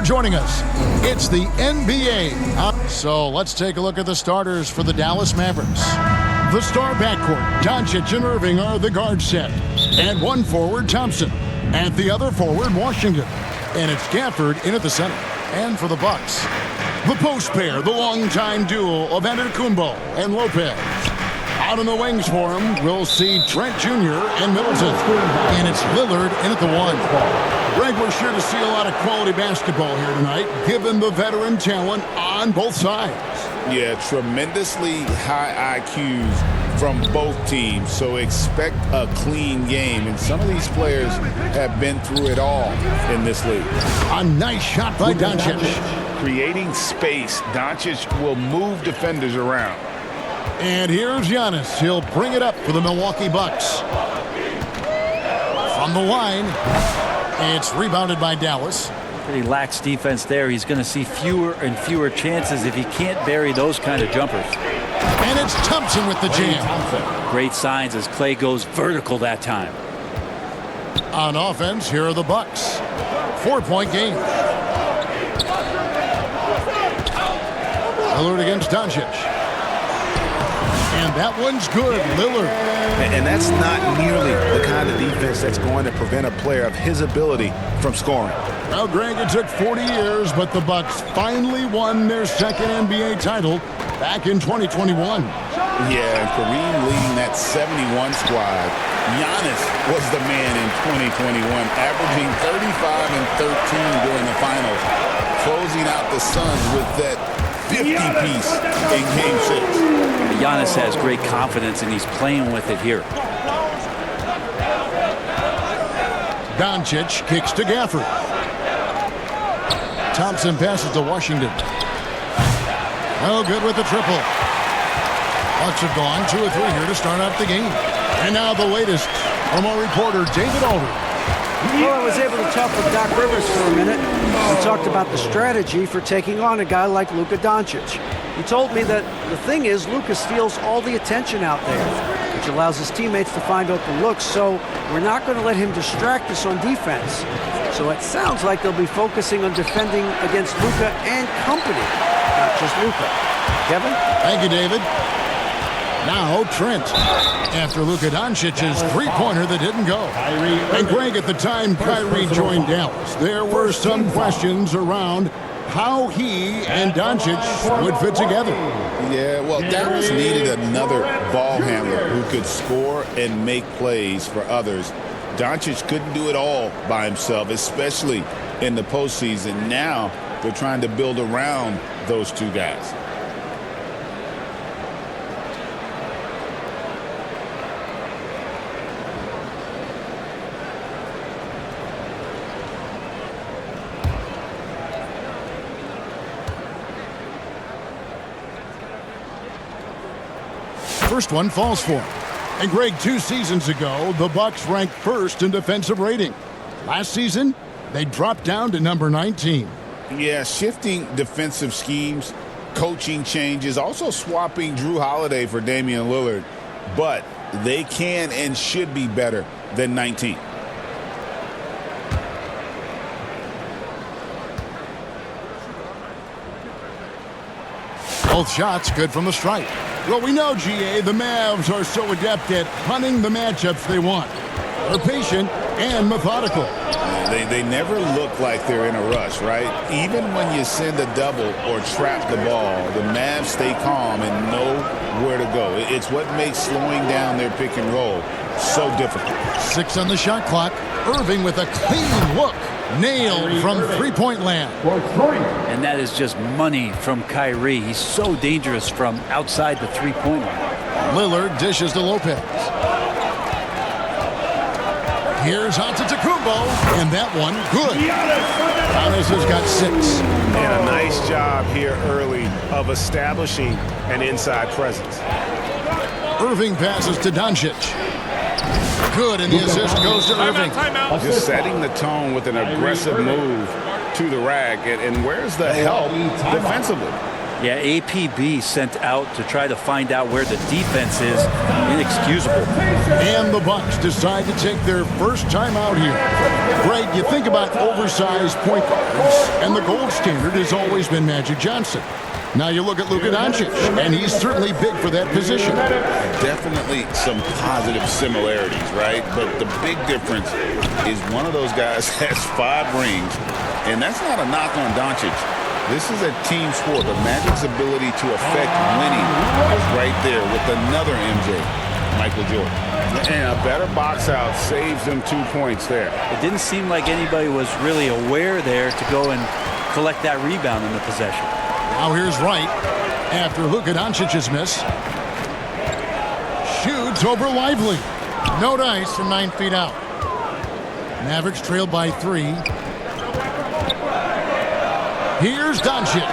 joining us. It's the NBA. So let's take a look at the starters for the Dallas Mavericks. The star backcourt, Doncic and Irving, are the guard set. And one forward, Thompson. At the other forward, Washington. And it's Gafford in at the center. And for the Bucks, the post pair, the longtime duo of Antetokounmpo and Lopez. Out in the wings for him, we'll see Trent Jr. and Middleton. And it's Lillard in at the one. Greg, we're sure to see a lot of quality basketball here tonight, given the veteran talent on both sides. Yeah, tremendously high IQs from both teams, so expect a clean game. And some of these players have been through it all in this league. A nice shot by Doncic. Creating space, Doncic will move defenders around. And here's Giannis. He'll bring it up for the Milwaukee Bucks. From the line, it's rebounded by Dallas. Pretty lax defense there. He's going to see fewer and fewer chances if he can't bury those kind of jumpers. And it's Thompson with the jam. Great signs as Clay goes vertical that time. On offense, here are the Bucks. 4-point game. Lillard against Doncic. And that one's good, Lillard. And that's not nearly the kind of defense that's going to prevent a player of his ability from scoring. Well, Greg, it took 40 years, but the Bucks finally won their second NBA title back in 2021. Yeah, and Kareem leading that 71 squad. Giannis was the man in 2021, averaging 35 and 13 during the finals, closing out the Suns with that 50-piece in Game 6. Giannis has great confidence, and he's playing with it here. Doncic kicks to Gafford. Thompson passes to Washington. Oh, good with the triple. Bucks have gone 2 or 3 here to start out the game. And now the latest from our reporter, David Aldridge. Well, I was able to talk with Doc Rivers for a minute. We talked about the strategy for taking on a guy like Luka Doncic. He told me that the thing is Luka steals all the attention out there, which allows his teammates to find open looks, so we're not going to let him distract us on defense. So it sounds like they'll be focusing on defending against Luka and company, not just Luka. Kevin? Thank you, David. Now Trent, after Luka Doncic's three-pointer that didn't go. And Greg, at the time Kyrie joined Dallas, there were some questions around how he and Doncic would fit together. Yeah, well, Dallas needed another ball handler who could score and make plays for others. Doncic couldn't do it all by himself, especially in the postseason. Now they're trying to build around those two guys. First one falls for him. And Greg, 2 seasons ago, the Bucks ranked first in defensive rating. Last season, they dropped down to number 19. Yeah, shifting defensive schemes, coaching changes, also swapping Drew Holiday for Damian Lillard. But they can and should be better than 19. Both shots good from the stripe. Well, we know, GA, the Mavs are so adept at hunting the matchups they want. They're patient and methodical. They never look like they're in a rush, right? Even when you send a double or trap the ball, the Mavs stay calm and know where to go. It's what makes slowing down their pick and roll so difficult. 6 on the shot clock. Irving with a clean look. Nailed from three-point land. And that is just money from Kyrie. He's so dangerous from outside the three-point line. Lillard dishes to Lopez. Here's Antetokounmpo, and that one good. Giannis has got 6. And a nice job here early of establishing an inside presence. Irving passes to Doncic. Good, and the assist goes to Irving. Just setting the tone with an aggressive move to the rack. And where's the help defensively? Yeah, APB sent out to try to find out where the defense is. Inexcusable. And the Bucks decide to take their first time out here. Greg, you think about oversized point guards, and the gold standard has always been Magic Johnson. Now you look at Luka Doncic, and he's certainly big for that position. Definitely some positive similarities, right? But the big difference is one of those guys has 5 rings, and that's not a knock on Doncic. This is a team sport. The Magic's ability to affect winning is right there with another MJ, Michael Jordan. And a better box out saves them 2 points there. It didn't seem like anybody was really aware there to go and collect that rebound in the possession. Now here's Wright after Luka Doncic's miss. Shoots over Lively. No dice from 9 feet out. Mavericks trailed by 3. Here's Doncic.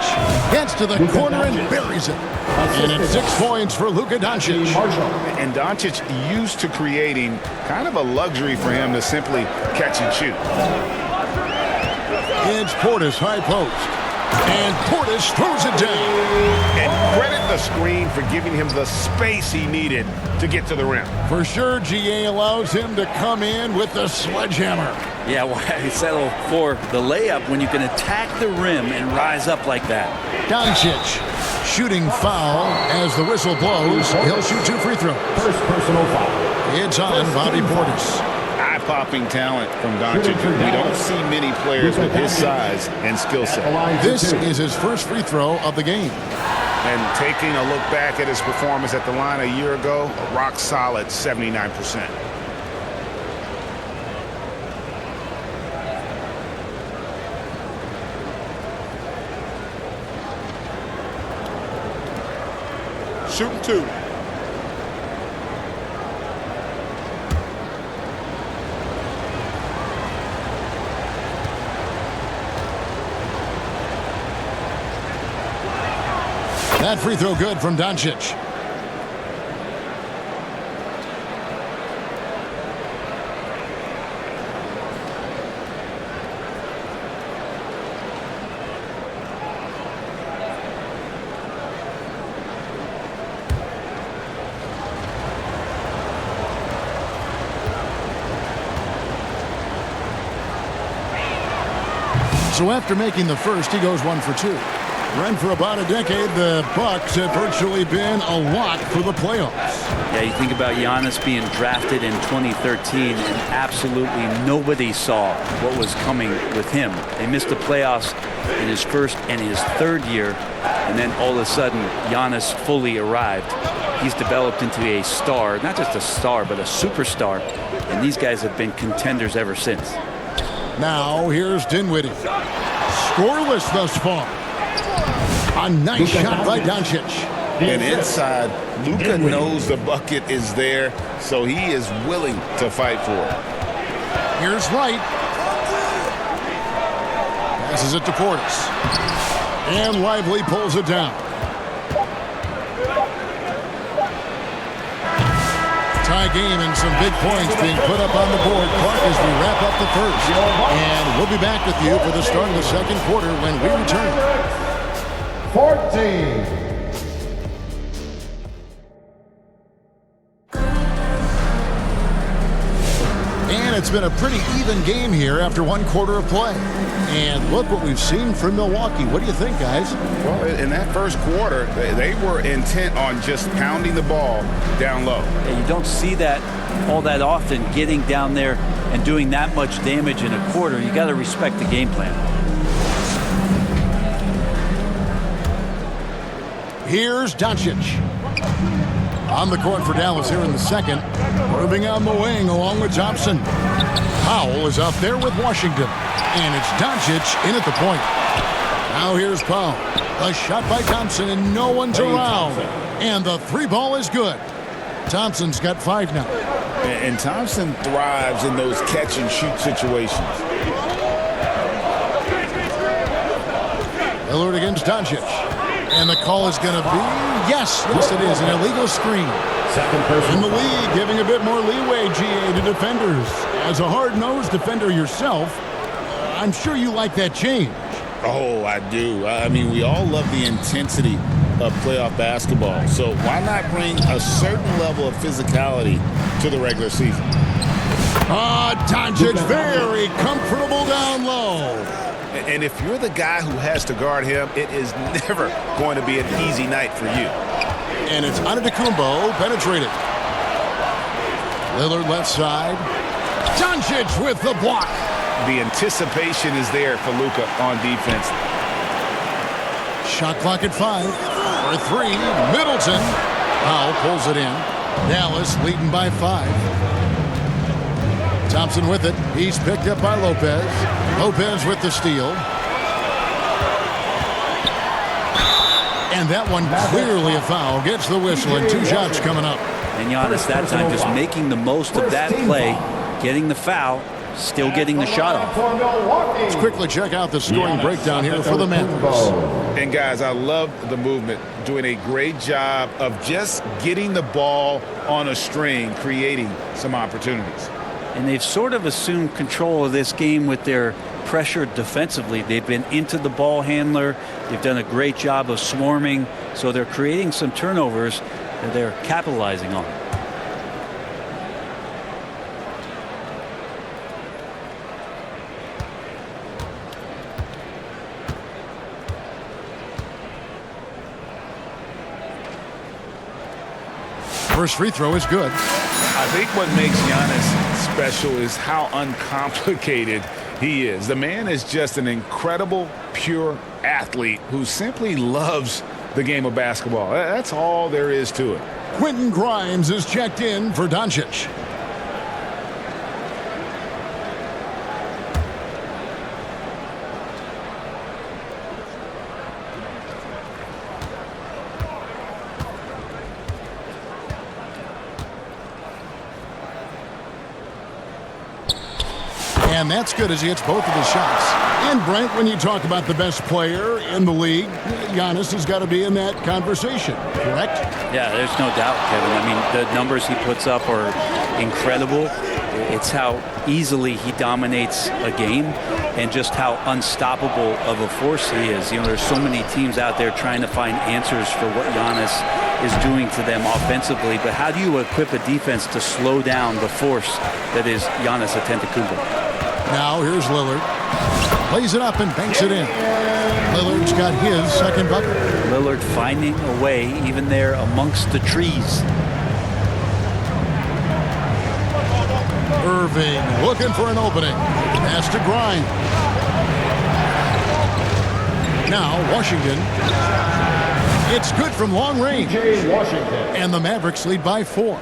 Gets to the corner and buries it. And it's 6 points for Luka Doncic. And Doncic used to creating kind of a luxury for him to simply catch and shoot. It's Portis high post. And Portis throws it down. And credit the screen for giving him the space he needed to get to the rim. For sure, GA allows him to come in with the sledgehammer. Yeah, why settle for the layup when you can attack the rim and rise up like that? Doncic shooting foul as the whistle blows. He'll shoot 2 free throws. First personal foul. It's on Bobby Portis. Eye-popping talent from Doncic. We don't see many players with his size and skill set. This is his first free throw of the game. And taking a look back at his performance at the line a year ago, a rock solid 79%. Shooting 2. That free throw good from Doncic. So after making the first, he goes 1 for 2. Run for about a decade, the Bucks have virtually been a lock for the playoffs. Yeah, you think about Giannis being drafted in 2013, and absolutely nobody saw what was coming with him. They missed the playoffs in his first and his 3rd year, and then all of a sudden, Giannis fully arrived. He's developed into a star, not just a star, but a superstar, and these guys have been contenders ever since. Now, here's Dinwiddie. Scoreless thus far. A nice shot by Doncic. And inside, Luka knows the bucket is there, so he is willing to fight for it. Here's Wright. Passes it to Portis. And Lively pulls it down. Tie game and some big points being put up on the board. Clark, as we wrap up the first. And we'll be back with you for the start of the second quarter when we return. 14. And it's been a pretty even game here after 1 quarter of play. And look what we've seen from Milwaukee. What do you think, guys? Well, in that first quarter, they were intent on just pounding the ball down low. And you don't see that all that often, getting down there and doing that much damage in a quarter. You got to respect the game plan. Here's Doncic. On the court for Dallas here in the second. Moving on the wing along with Thompson. Powell is out there with Washington. And it's Doncic in at the point. Now here's Powell. A shot by Thompson and no one's around. And the 3 ball is good. Thompson's got 5 now. And Thompson thrives in those catch and shoot situations. Alert against Doncic. And the call is going to be, yes, it is, an illegal screen. In the league, giving a bit more leeway, GA, to defenders. As a hard-nosed defender yourself, I'm sure you like that change. Oh, I do. I mean, we all love the intensity of playoff basketball. So why not bring a certain level of physicality to the regular season? Doncic very comfortable down low. And if you're the guy who has to guard him, it is never going to be an easy night for you. And it's Antetokounmpo penetrated. Lillard left side. Doncic with the block. The anticipation is there for Luka on defense. Shot clock at 5. For 3, Middleton. Powell pulls it in. Dallas leading by 5. Thompson with it. He's picked up by Lopez. Lopez with the steal. And that one clearly a foul. Gets the whistle and 2 shots coming up. And Giannis that time just making the most of that play, getting the foul, still getting the shot off. Let's quickly check out the scoring breakdown here for the Mavericks. And guys, I love the movement, doing a great job of just getting the ball on a string, creating some opportunities. And they've sort of assumed control of this game with their pressure defensively. They've been into the ball handler. They've done a great job of swarming. So they're creating some turnovers that they're capitalizing on. First free throw is good. I think what makes Giannis special is how uncomplicated he is. The man is just an incredible, pure athlete who simply loves the game of basketball. That's all there is to it. Quentin Grimes is checked in for Doncic. And that's good as he hits both of his shots. And Brent, when you talk about the best player in the league, Giannis has got to be in that conversation, correct? Yeah, there's no doubt, Kevin. I mean, the numbers he puts up are incredible. It's how easily he dominates a game and just how unstoppable of a force he is. You know, there's so many teams out there trying to find answers for what Giannis is doing to them offensively. But how do you equip a defense to slow down the force that is Giannis Antetokounmpo? Now here's Lillard. Plays it up and banks it in. Lillard's got his second bucket. Lillard finding a way even there amongst the trees. Irving looking for an opening. Pass to Grimes. Now Washington. It's good from long range. And the Mavericks lead by 4.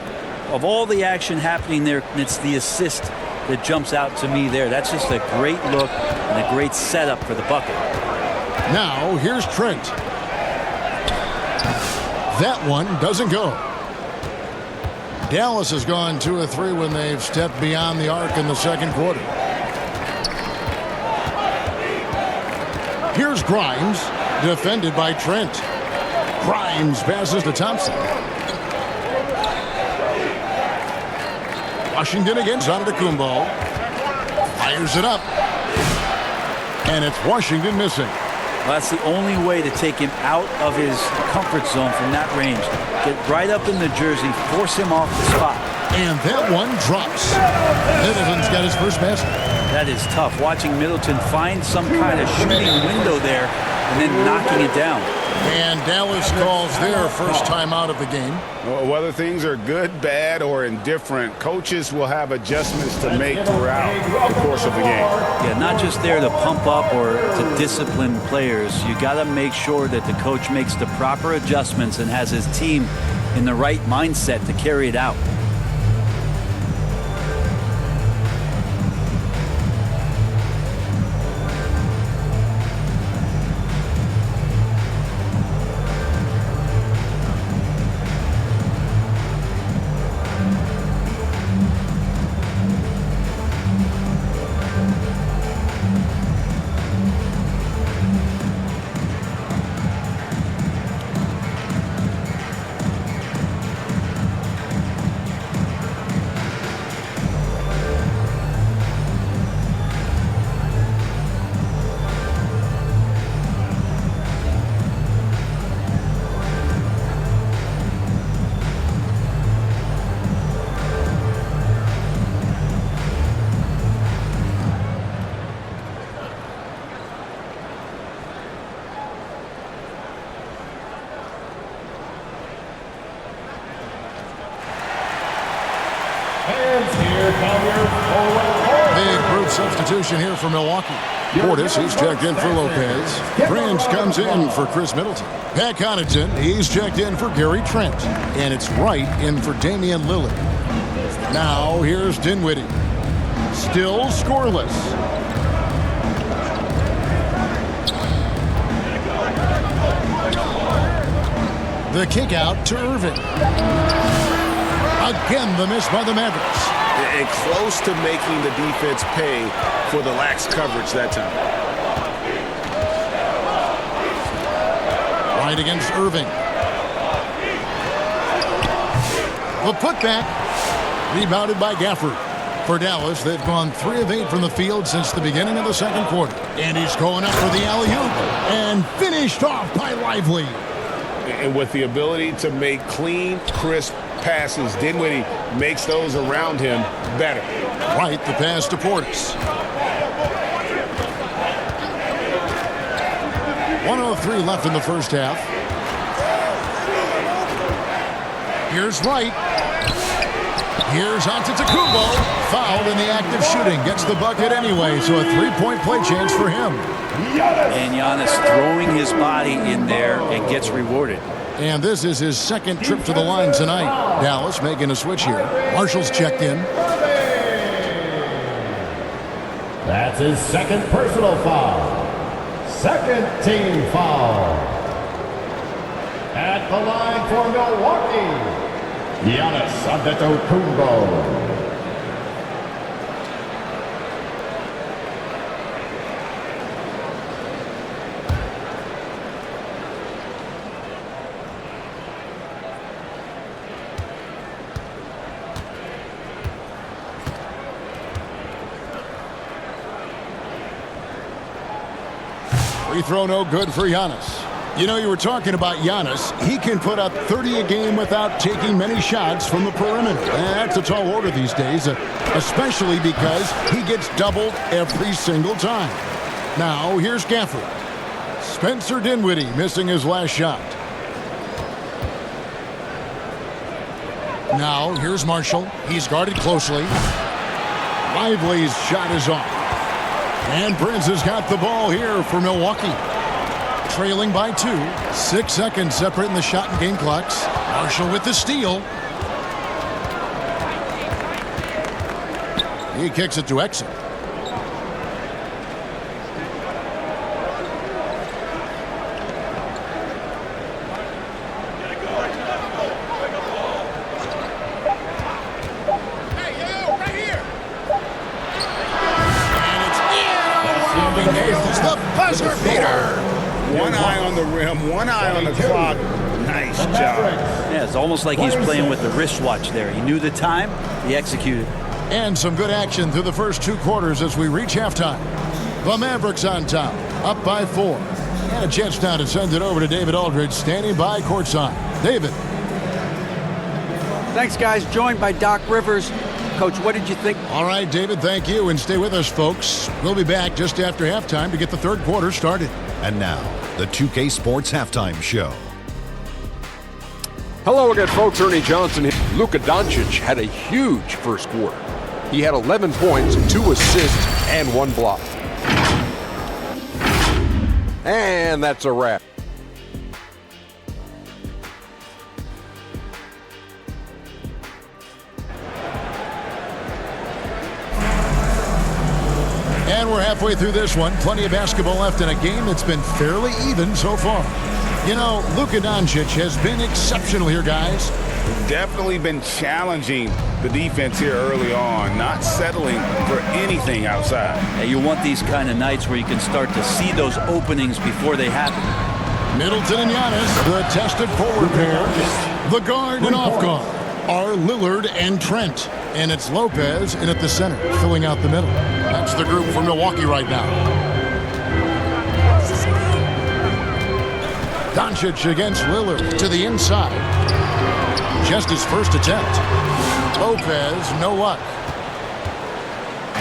Of all the action happening there, it's the assist that jumps out to me there. That's just a great look and a great setup for the bucket. Now here's Trent. That one doesn't go. Dallas has gone 2 of 3 when they've stepped beyond the arc in the second quarter. Here's Grimes, defended by Trent. Grimes passes to Thompson. Washington against Antetokounmpo. Fires it up. And it's Washington missing. Well, that's the only way to take him out of his comfort zone from that range. Get right up in the jersey, force him off the spot. And that one drops. Middleton's got his first basket. That is tough. Watching Middleton find some kind of shooting window there and then knocking it down. And Dallas calls their first time out of the game. Whether things are good, bad, or indifferent, coaches will have adjustments to make throughout the course of the game. Yeah, not just there to pump up or to discipline players. You got to make sure that the coach makes the proper adjustments and has his team in the right mindset to carry it out. Big group substitution here for Milwaukee. Portis, he's checked in for Lopez. Prince comes in for Chris Middleton. Pat Connaughton, he's checked in for Gary Trent. And it's Wright in for Damian Lillard. Now, here's Dinwiddie. Still scoreless. The kick out to Irving. Again, the miss by the Mavericks. And close to making the defense pay for the lax coverage that time. Right against Irving. The putback. Rebounded by Gafford. For Dallas, they've gone 3 of 8 from the field since the beginning of the second quarter. And he's going up for the alley-oop. And finished off by Lively. And with the ability to make clean, crisp passes, Dinwiddie makes those around him better. Right, the pass to Portis. 1:03 left in the first half. Here's Wright. Here's Antetokounmpo. Fouled in the act of shooting. Gets the bucket anyway, so a 3-point play chance for him. And Giannis throwing his body in there and gets rewarded. And this is his second trip to the line tonight. Dallas making a switch here. Marshall's checked in. That's his second personal foul. Second team foul. At the line for Milwaukee, Giannis Antetokounmpo. Free throw no good for Giannis. You know, you were talking about Giannis. He can put up 30 a game without taking many shots from the perimeter. That's a tall order these days, especially because he gets doubled every single time. Now, here's Gafford. Spencer Dinwiddie missing his last shot. Now, here's Marshall. He's guarded closely. Lively's shot is off. And Prince has got the ball here for Milwaukee. Trailing by 2. 6 seconds separating the shot and game clocks. Marshall with the steal. He kicks it to Exum. Buzzer beater. One eye on the rim, one eye on the clock. Nice job. Yeah, it's almost like he's playing with the wristwatch there. He knew the time, he executed. And some good action through the first 2 quarters as we reach halftime. The Mavericks on top, up by 4. And a chance now to send it over to David Aldridge, standing by courtside. David. Thanks, guys. Joined by Doc Rivers. Coach, what did you think? All right, David, thank you. And stay with us, folks. We'll be back just after halftime to get the third quarter started. And now, the 2K Sports Halftime Show. Hello again, folks. Ernie Johnson. Luka Doncic had a huge first quarter. He had 11 points, 2 assists, and 1 block. And that's a wrap. And we're halfway through this one. Plenty of basketball left in a game that's been fairly even so far. You know, Luka Doncic has been exceptional here, guys. Definitely been challenging the defense here early on, not settling for anything outside. Yeah, you want these kind of nights where you can start to see those openings before they happen. Middleton and Giannis, the tested forward pair. The guard and off guard are Lillard and Trent. And it's Lopez in at the center, filling out the middle. That's the group for Milwaukee right now. Doncic against Lillard to the inside. Just his first attempt. Lopez, no luck.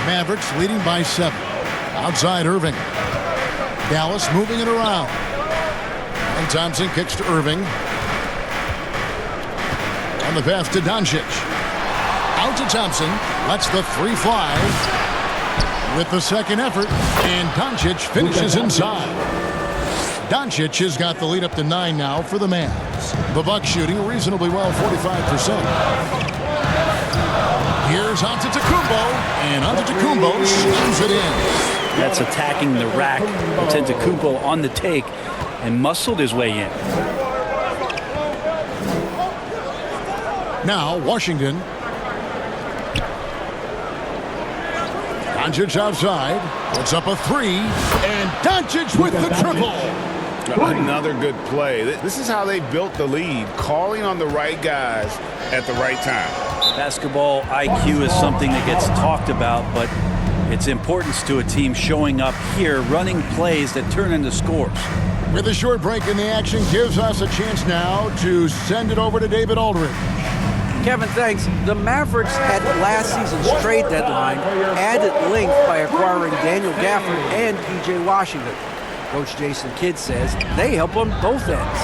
Mavericks leading by 7. Outside Irving. Dallas moving it around. And Thompson kicks to Irving. On the pass to Doncic. Now to Thompson. Lets the three fly. With the second effort. And Doncic finishes inside. Doncic has got the lead up to 9 now for the Mavs. The Bucks shooting reasonably well, 45%. Here's Antetokounmpo, and Antetokounmpo slams it in. That's attacking the rack. Antetokounmpo on the take and muscled his way in. Now Washington. Doncic outside. Puts up a three. And Doncic with the triple. Another good play. This is how they built the lead, calling on the right guys at the right time. Basketball IQ is something that gets talked about, but its importance to a team showing up here, running plays that turn into scores. With a short break in the action, gives us a chance now to send it over to David Aldridge. Kevin, thanks. The Mavericks had last season's trade deadline added length by acquiring Daniel Gafford and P.J. Washington. Coach Jason Kidd says they help on both ends.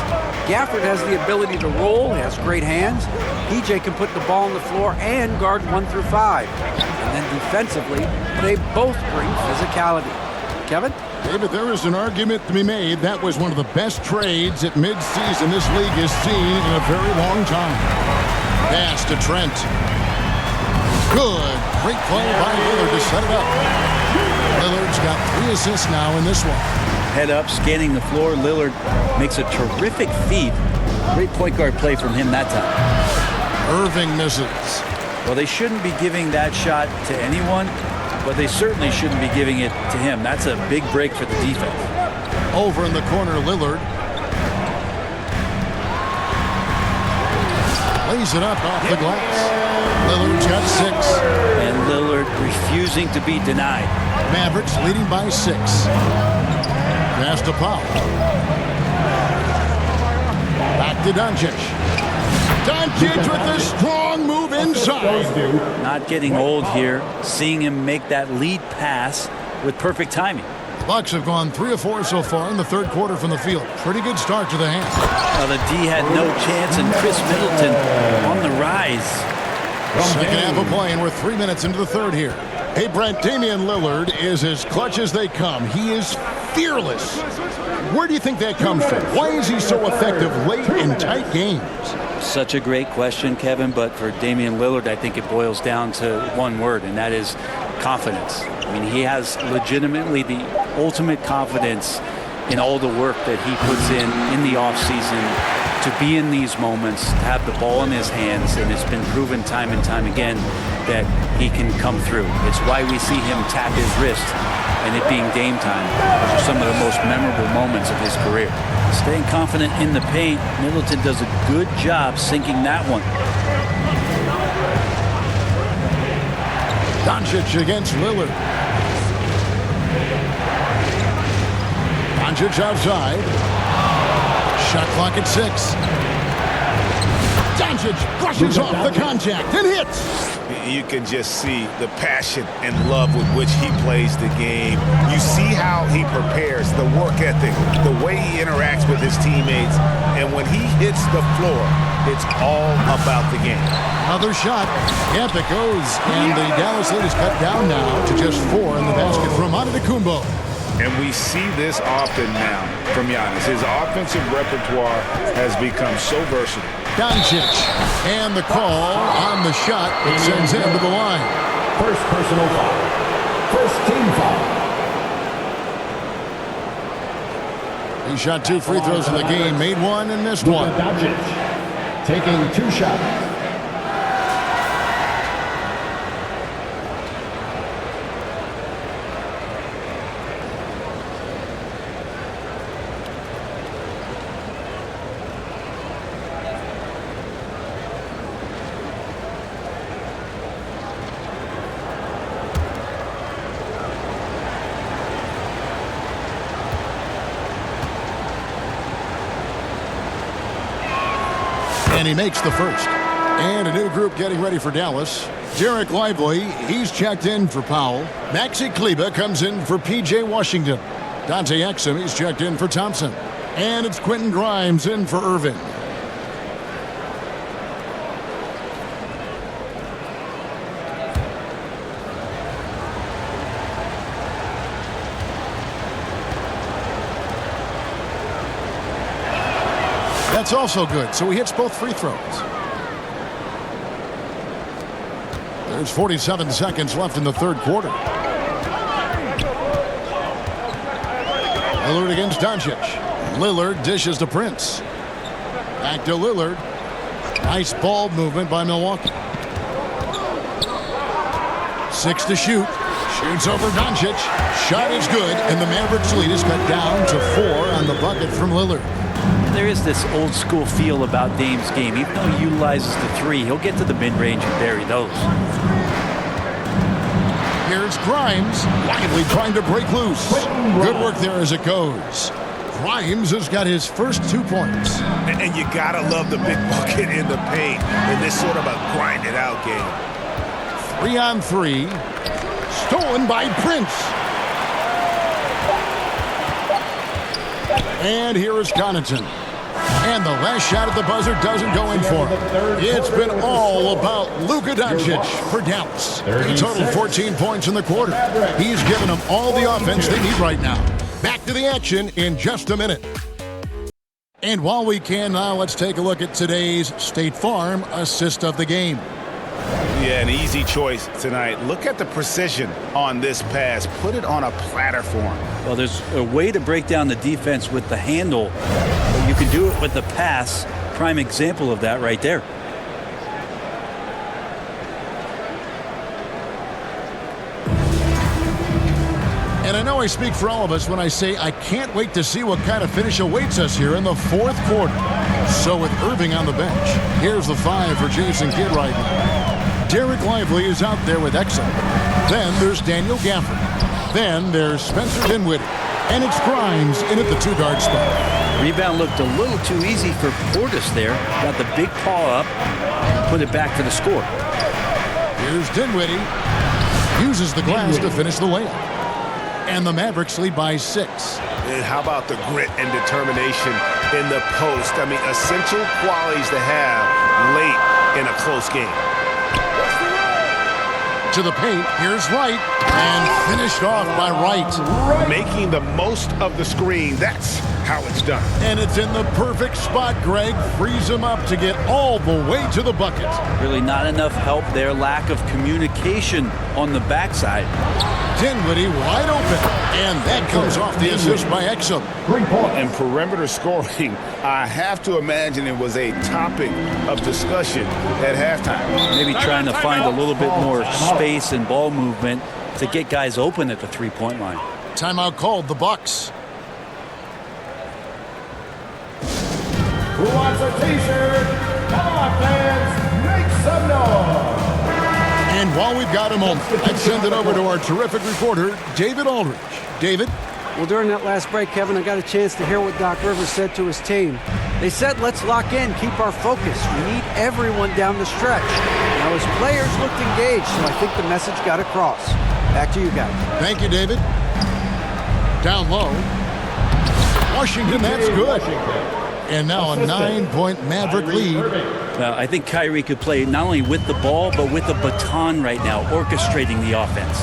Gafford has the ability to roll, has great hands. P.J. can put the ball on the floor and guard 1 through 5. And then defensively, they both bring physicality. Kevin? David, there is an argument to be made. That was one of the best trades at midseason this league has seen in a very long time. Pass to Trent. Good. Great play by Lillard to set it up. Lillard's got 3 assists now in this one. Head up, scanning the floor. Lillard makes a terrific feed. Great point guard play from him that time. Irving misses. Well, they shouldn't be giving that shot to anyone, but they certainly shouldn't be giving it to him. That's a big break for the defense. Over in the corner, Lillard. Lays it up off the glass. Lillard's got 6. And Lillard refusing to be denied. Mavericks leading by 6. Pass to Powell. Back to Doncic. Doncic with a strong move inside. Not getting old here. Seeing him make that lead pass with perfect timing. Bucks have gone 3 of 4 so far in the third quarter from the field. Pretty good start to the hand. Well, the D had no chance, and Chris Middleton on the rise. Second half of play, and we're 3 minutes into the third here. Hey, Brent, Damian Lillard is as clutch as they come. He is fearless. Where do you think that comes from? Why is he so effective late in tight games? Such a great question, Kevin, but for Damian Lillard, I think it boils down to one word, and that is confidence. I mean, he has legitimately the ultimate confidence in all the work that he puts in the offseason to be in these moments, to have the ball in his hands, and it's been proven time and time again that he can come through. It's why we see him tap his wrist and it being game time. Those are some of the most memorable moments of his career. Staying confident in the paint, Middleton does a good job sinking that one. Doncic against Lillard. Doncic outside. Shot clock at 6. Doncic brushes off the contact and hits. You can just see the passion and love with which he plays the game. You see how he prepares, the work ethic, the way he interacts with his teammates. And when he hits the floor, it's all about the game. Another shot. Yep, it goes. And the Dallas lead is cut down now to just 4 in the basket from Antetokounmpo. And we see this often now from Giannis. His offensive repertoire has become so versatile. Doncic, and the call on the shot. It sends him to the line. First personal foul. First team foul. He shot 2 free throws in the game, made 1 and missed 1. Doncic taking 2 shots. And he makes the first. And a new group getting ready for Dallas. Derek Lively, he's checked in for Powell. Maxi Kleber comes in for P.J. Washington. Dante Exum, he's checked in for Thompson. And it's Quentin Grimes in for Irving. That's also good, so he hits both free throws. There's 47 seconds left in the third quarter. Lillard against Doncic. Lillard dishes to Prince. Back to Lillard. Nice ball movement by Milwaukee. 6 to shoot. Shoots over Doncic. Shot is good, and the Mavericks lead is cut down to 4 on the bucket from Lillard. There is this old school feel about Dame's game. Even though he utilizes the three, he'll get to the mid-range and bury those. Here's Grimes, widely trying to break loose. Good work there as it goes. Grimes has got his first 2 points. And you gotta love the big bucket in the paint in this sort of a grind-it-out game. 3-on-3. Stolen by Prince. And here is Connaughton. And the last shot at the buzzer doesn't go in for him. It's been all about Luka Doncic for Dallas. He totaled 14 points in the quarter. He's given them all the offense they need right now. Back to the action in just a minute. And while we can now, let's take a look at today's State Farm assist of the game. Yeah, an easy choice tonight. Look at the precision on this pass. Put it on a platter for him. Well, there's a way to break down the defense with the handle, but you can do it with the pass. Prime example of that right there. And I know I speak for all of us when I say I can't wait to see what kind of finish awaits us here in the fourth quarter. So with Irving on the bench, here's the 5 for Jason Kidd right now. Derek Lively is out there with Exum. Then there's Daniel Gafford. Then there's Spencer Dinwiddie. And it's Grimes in at the 2-guard spot. Rebound looked a little too easy for Portis there. Got the big paw up and put it back for the score. Here's Dinwiddie. Uses the glass to finish the layup. And the Mavericks lead by 6. And how about the grit and determination in the post? I mean, essential qualities to have late in a close game. To the paint, here's Wright, and finished off by Wright. Making the most of the screen, that's how it's done. And it's in the perfect spot, Greg. Frees him up to get all the way to the bucket. Really not enough help there. Lack of communication on the backside. Dinwiddie wide open, and that comes off the assist by Exum. And perimeter scoring, I have to imagine it was a topic of discussion at halftime. Maybe trying to find a little bit more space and ball movement to get guys open at the three-point line. Timeout called, the Bucks. Who wants a t-shirt? Come on, fans, make some noise. And while we've got a moment, let's send it over to our terrific reporter, David Aldridge. David? Well, during that last break, Kevin, I got a chance to hear what Doc Rivers said to his team. They said, let's lock in, keep our focus. We need everyone down the stretch. Now, his players looked engaged, so I think the message got across. Back to you guys. Thank you, David. Down low. Washington, that's good. And now a 9-point Maverick lead. Well, I think Kyrie could play not only with the ball, but with the baton right now, orchestrating the offense.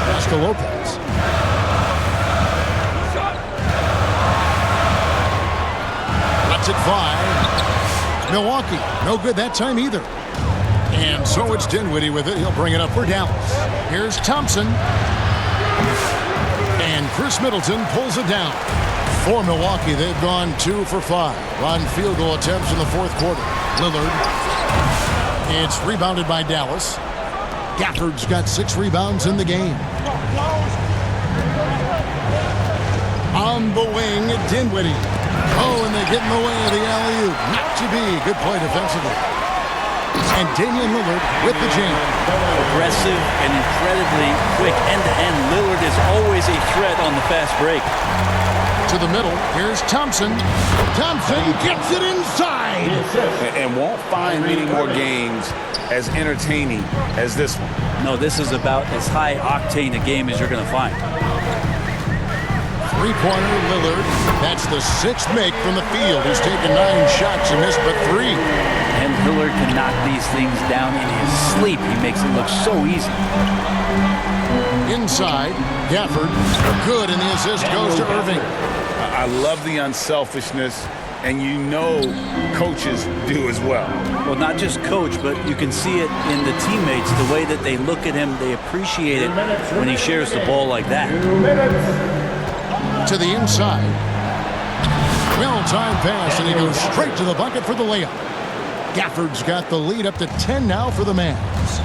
Pass to Lopez. Lets it fly. Milwaukee, no good that time either. And so it's Dinwiddie with it. He'll bring it up for Dallas. Here's Thompson. And Chris Middleton pulls it down. For Milwaukee, they've gone 2 for 5 on field goal attempts in the fourth quarter. Lillard. It's rebounded by Dallas. Gafford's got 6 rebounds in the game. On the wing, Dinwiddie. Oh, and they get in the way of the alley-oop. Not to be. Good play defensively. And Damian Lillard with the jam. Aggressive and incredibly quick end-to-end. Lillard is always a threat on the fast break. To the middle, here's Thompson. Thompson gets it inside. And won't find many more games as entertaining as this one. No, this is about as high octane a game as you're going to find. Three-pointer, Lillard. That's the 6th make from the field. He's taken 9 shots and missed but 3. And Lillard can knock these things down in his sleep. He makes it look so easy. Inside, Gafford. Good, and the assist goes to Irving. I love the unselfishness, and you know coaches do as well. Well, not just coach, but you can see it in the teammates, the way that they look at him. They appreciate it when he shares the ball like that. To the inside. Well-timed pass, and he goes straight to the bucket for the layup. Gafford's got the lead up to 10 now for the Mavs.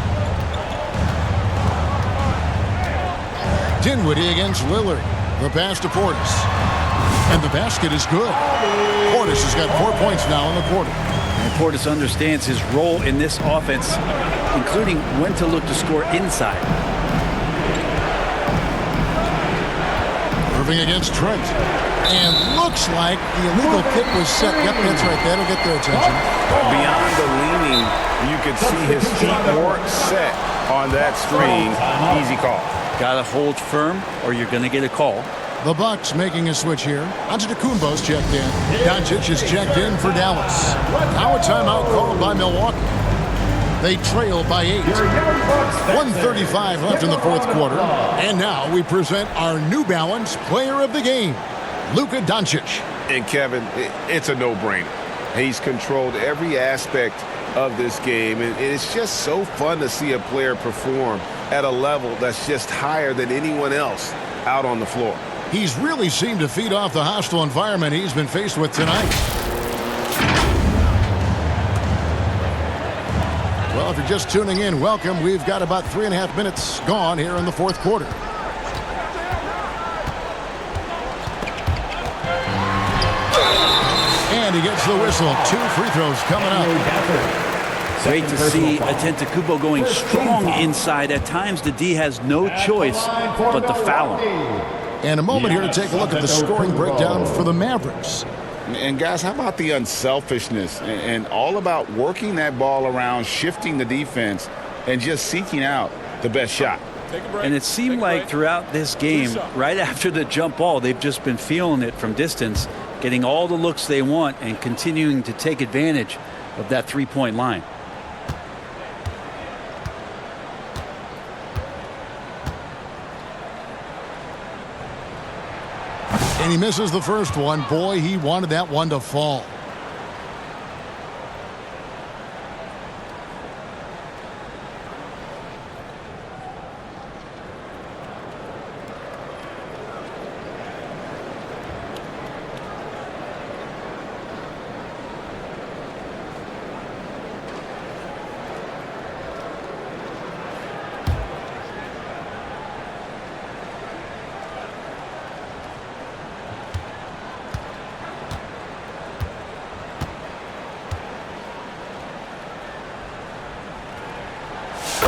Dinwiddie against Lillard. The pass to Portis. And the basket is good. Portis has got 4 points now in the quarter. And Portis understands his role in this offense, including when to look to score inside. Irving against Trent. And looks like the illegal kick was set. Yep, that's right. That'll get their attention. Beyond the leaning, you could see his feet more set on that screen. Easy call. Got to hold firm or you're going to get a call. The Bucks making a switch here. Antetokounmpo's checked in. Doncic is checked in for Dallas. Now a timeout called by Milwaukee. They trail by 8. 1:35 left in the fourth quarter. And now we present our New Balance Player of the Game, Luka Doncic. And Kevin, it's a no-brainer. He's controlled every aspect of this game, and it's just so fun to see a player perform at a level that's just higher than anyone else out on the floor. He's really seemed to feed off the hostile environment he's been faced with tonight. Well, if you're just tuning in, welcome. We've got about 3.5 minutes gone here in the fourth quarter. And he gets the whistle. 2 free throws coming up. Great to see Antetokounmpo going strong inside. At times, the D has no choice but to foul him. And a moment here to take a look at the scoring breakdown for the Mavericks. And guys, how about the unselfishness and all about working that ball around, shifting the defense, and just seeking out the best shot. And it seemed like throughout this game, right after the jump ball, they've just been feeling it from distance, getting all the looks they want and continuing to take advantage of that three-point line. And he misses the first one. Boy, he wanted that one to fall.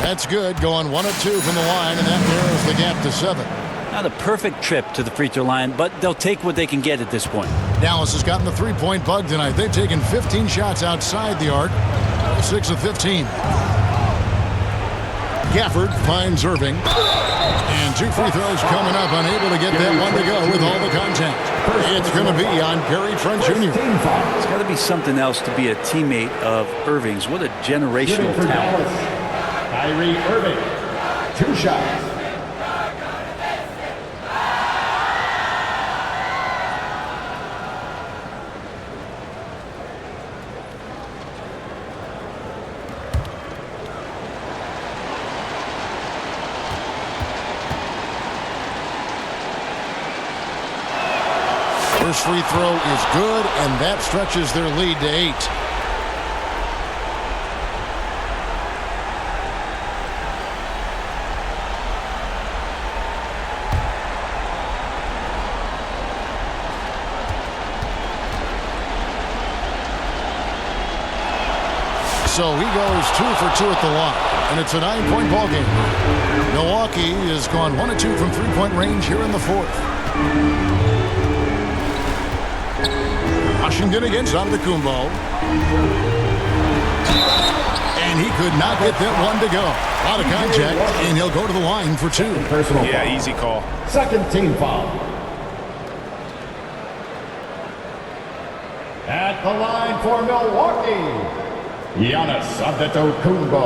That's good, going 1 of 2 from the line, and that narrows the gap to 7. Not a perfect trip to the free throw line, but they'll take what they can get at this point. Dallas has gotten the three-point bug tonight. They've taken 15 shots outside the arc, 6 of 15. Gafford finds Irving, and 2 free throws coming up, unable to get that one to go with all the contact. It's going to be on Gary Trent Jr. It's got to be something else to be a teammate of Irving's. What a generational talent. Kyrie Irving, 2 shots. First free throw is good, and that stretches their lead to 8. So he goes 2 for 2 at the line, and it's a 9-point ball game. Milwaukee has gone 1 of 2 from three-point range here in the fourth. Washington against Antetokounmpo. And he could not get that one to go. A lot of contact, and he'll go to the line for 2. Yeah, easy call. Second team foul. At the line for Milwaukee, Giannis Antetokounmpo.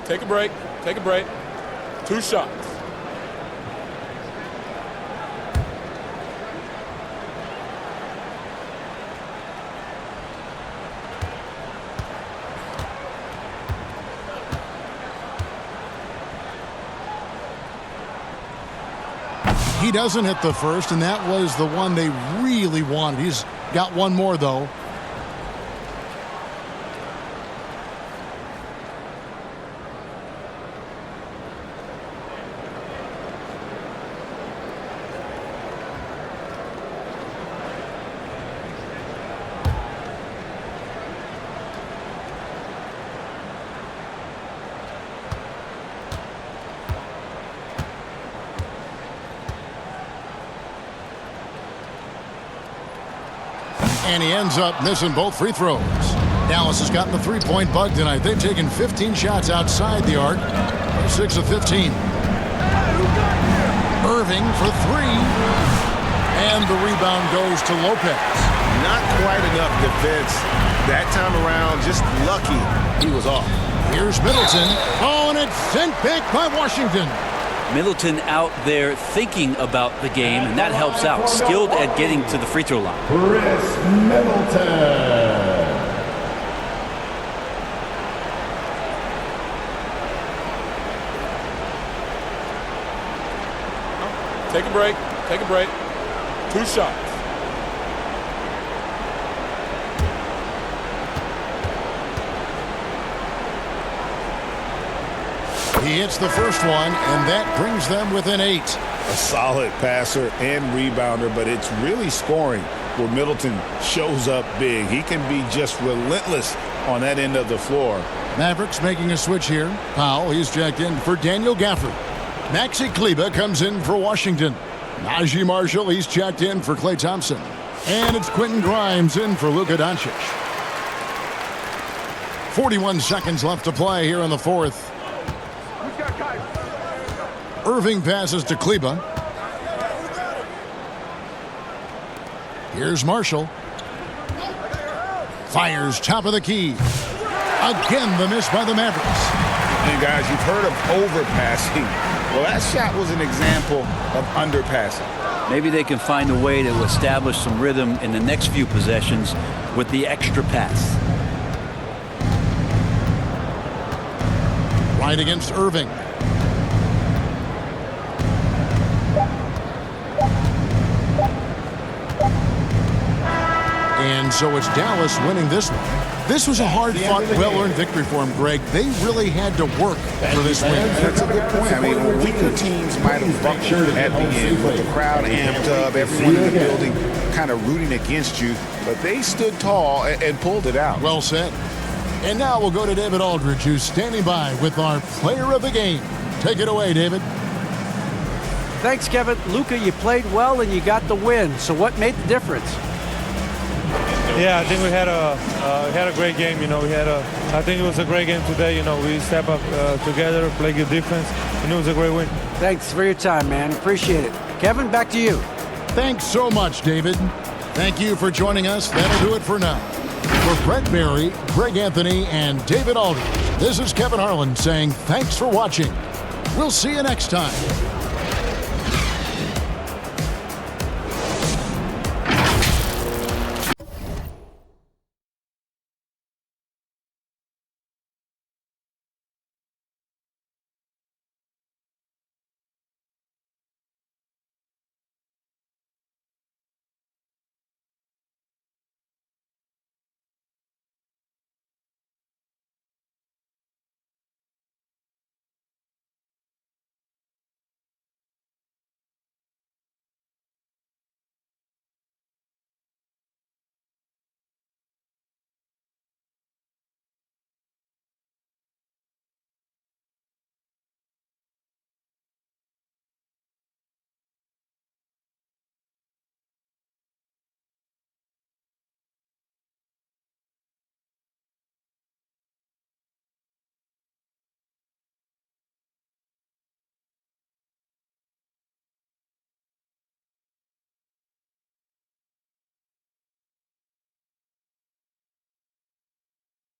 Take a break. Take a break. 2 shots. He doesn't hit the first, and that was the one they really wanted. He's got one more, though. And he ends up missing both free throws. Dallas has gotten the three-point bug tonight. They've taken 15 shots outside the arc. 6 of 15. Irving for 3. And the rebound goes to Lopez. Not quite enough defense that time around. Just lucky he was off. Here's Middleton. Oh, and it's sent back by Washington. Middleton out there thinking about the game, and that helps out. Skilled at getting to the free throw line. Chris Middleton. Take a break. Take a break. 2 shots. He hits the first one, and that brings them within 8. A solid passer and rebounder, but it's really scoring where Middleton shows up big. He can be just relentless on that end of the floor. Mavericks making a switch here. Powell, he's checked in for Daniel Gafford. Maxi Kleber comes in for Washington. Najee Marshall, he's checked in for Klay Thompson. And it's Quentin Grimes in for Luka Doncic. 41 seconds left to play here in the fourth. Irving passes to Kleber. Here's Marshall. Fires top of the key. Again, the miss by the Mavericks. And guys, you've heard of overpassing. Well, that shot was an example of underpassing. Maybe they can find a way to establish some rhythm in the next few possessions with the extra pass. Right against Irving. And so it's Dallas winning this one. This was a hard-fought, well-earned victory for him, Greg. They really had to work for this win. That's a good point. I mean, weaker teams might have buckled at the end with the crowd amped up, everyone in the building kind of rooting against you, but they stood tall and pulled it out. Well said. And now we'll go to David Aldridge, who's standing by with our player of the game. Take it away, David. Thanks, Kevin. Luka, you played well and you got the win. So what made the difference? Yeah, I think we had a great game. You know, I think it was a great game today. You know, we step up together, play good defense, and it was a great win. Thanks for your time, man. Appreciate it. Kevin, back to you. Thanks so much, David. Thank you for joining us. That'll do it for now. For Brett Barry, Greg Anthony, and David Aldridge, this is Kevin Harlan saying thanks for watching. We'll see you next time.